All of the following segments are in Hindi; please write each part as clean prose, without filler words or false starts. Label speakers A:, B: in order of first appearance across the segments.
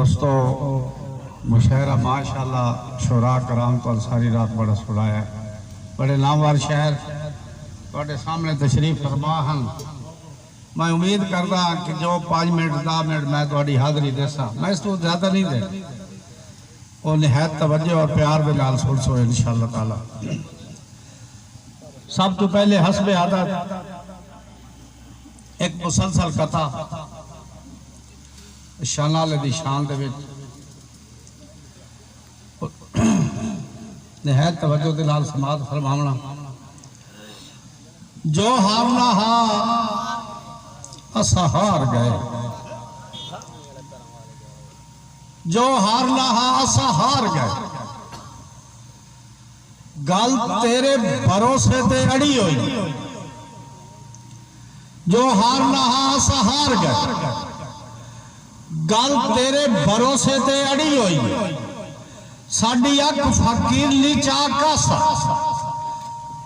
A: दोस्तों मुशायरा माशाल्लाह शुरा कराम को सारी रात बड़ा सुनाया, बड़े नामवर शहर थोड़े सामने तशरीफ फरमा हैं। मैं उम्मीद करता कि जो 5 मिनट 10 मिनट मैं थोड़ी हाज़री देसा, मैं इस तो ज़्यादा नहीं दे, वो निहायत तवज्जो और प्यार के नाल सुन सो इंशाअल्लाह ताला। सब तो पहले हस्बे आदत एक मुसलसल कथा शानाले दी शान दे विच निहायत तवज्जो दे नाल समाअत फरमावना। जो हारना हा असा हार गए, जो हारना हा असा हार गए, गल तेरे भरोसे ते अड़ी हुई। जो हारना हा असा हार गए, गल तेरे भरोसे ते अड़ी हुई। साडी अख फकीर ली चाकासा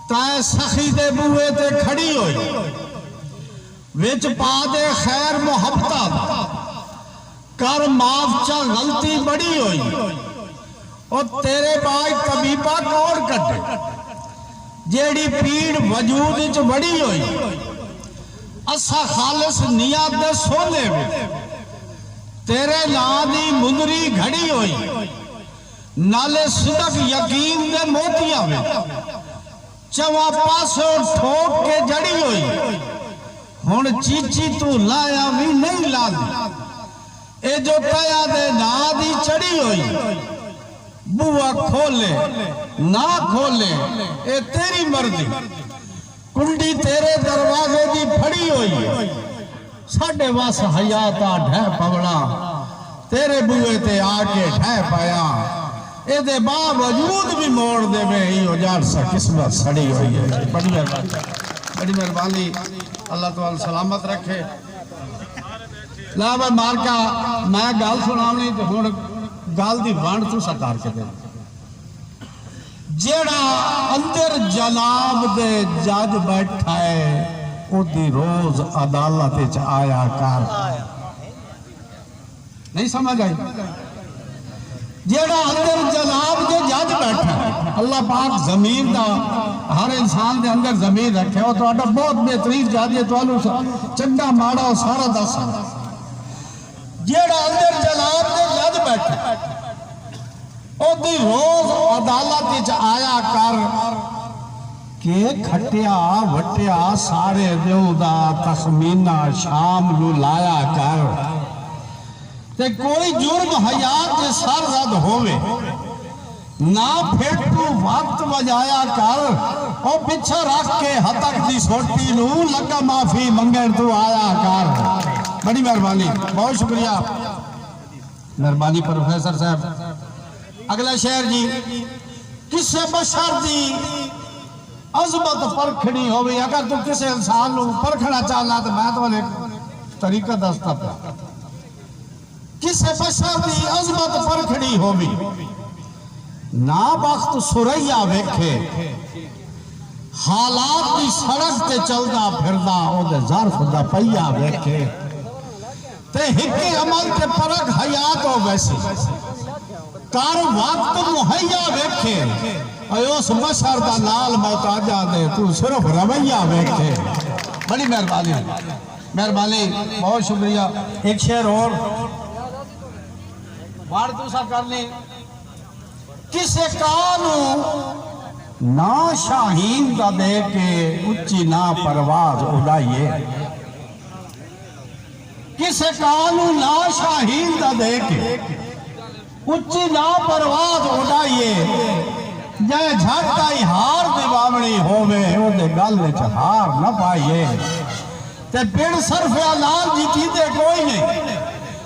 A: तै सखी दे बूए ते खड़ी हुई। विच पा दे खैर मुहब्बत कर माफ चा गलती बड़ी हुई। और तेरे बाज तबीबा कौन कटे जेड़ी पीड़ वजूद च बड़ी हुई। असा खालिस नियत दे सोने में तेरे नां दी मुंदरी घड़ी हुई। नाले सिदक यकीन दे मोतियां में चवा पासों ठोक के जड़ी हुई। हुण चीची तू लाया भी नहीं लादी, ए जो तया दे ना दी चढ़ी हुई। बुआ खोले ना खोले ए तेरी मर्जी, कुंडी तेरे दरवाजे दी फड़ी हुई। साडे वस हयाता ढह पवना तेरे बुए ते आके ढह पाया। ए बावजूद भी मोड़ देवे उजाड़ सा किस्मत सड़ी हुई है। बड़ी मेहरबानी, अल्लाह तो सलामत रखे। ला भाई मारका मैं गल सुनावनी तो हुण गल दी वंड तू सरकार के दे। जेड़ा अंदर जनाब दे जज बैठा है ओदी रोज अदालत च आया कर। नहीं समझ आई? जेड़ा अंदर जनाब दे जज बैठा है, अल्लाह पाक जमीन दा हर इंसान दे अंदर जमीन रखे हो तो बहुत बेहतरीन जज है, तो चंगा माड़ा सारा दस। जेड़ा अंदर जनाब दे जज बैठा ओदी रोज अदालत च आया कर के खटिया वटिया सारे दियों दा तखमीना शाम नू लाया कर। ते कोई जुर्म हयात के सरजद होवे ना फिर तू वक्त बजाया कर। और पिछा रख के हतक दी सोटी नू लगा माफी मंगण तू आया कर। बड़ी मेहरबानी, बहुत शुक्रिया, मेहरबानी प्रोफेसर साहब। अगला शेर जी, किसे बशर दी अजमत परखनी होवे। अगर तू किसी इंसान नू परखना चाहना तो मैं तो एक तरीका दसता पाया। किसे बशर दी अजमत परखनी होवी ना वक्त सुरैया वेखे। हालात की सड़क ते चलदा फिरदा ओदे ज़र्फ दा पहिया वेखे। ते हिके अमल ते परख हयात हो वैसी कर वक्त मुहैया वेखे। उस बशर दा नाल मोहताजा दे तू सिर्फ रवैया वेखे। बड़ी मेहरबानी, मेहरबानी, बहुत शुक्रिया। एक शेर और वार दूसरा करनी। किसे कानू ना शाहीन का दे के उच्ची ना परवाज उड़ाइए। किसे कानू ना शाहीन का दे के उच्ची ना परवाज उड़ाइए। जै झटकाई हार दिवावनी होवे ओदे गल विच हार न पाइए। ते पिंड सरफिया लाल जीती दे कोई नहीं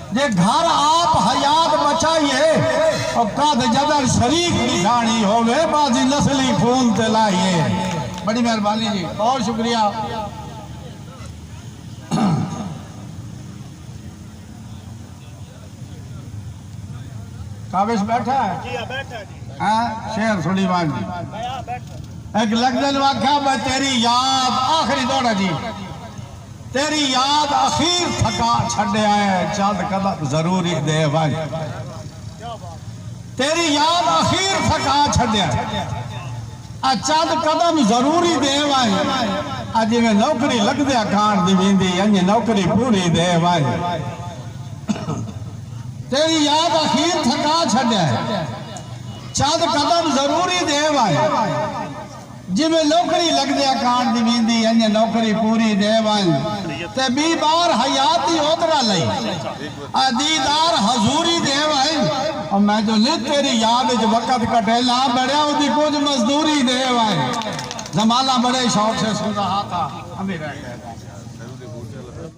A: जे घर आप हयात बचाइए। और कद जदर शरीक निशानी होवे बाजी नस्ली खून ते लाइए। बड़ी मेहरबानी जी, बहुत शुक्रिया। काबिश बैठा है? हाँ, शेर सुनी बात जी। एक लगन वाख्या मैं तेरी याद आखिरी दौड़ा जी। तेरी याद अखीर थका छड़िया है चंद कदम जरूरी दे वन। तेरी याद अखीर थका छड़िया चंद कदम जरूरी दे वन। अज में नौकरी लगदे कान दी वेंदी अंज नौकरी पूरी दे वन। तेरी याद अखीर थका छड़िया चंद कदम जरूरी दे वन। जिमें नौकरी लगदे कान दी वेंदी अंज नौकरी पूरी दे वन। ते बी बार हयाती ओतरा लई दीदार हजूरी दे वन। और मैं जो ले तेरी याद च वक्त कटे ना बड़िया उदी कुछ मजदूरी दे वन। जमाला बड़े शौक से सुन रहा था।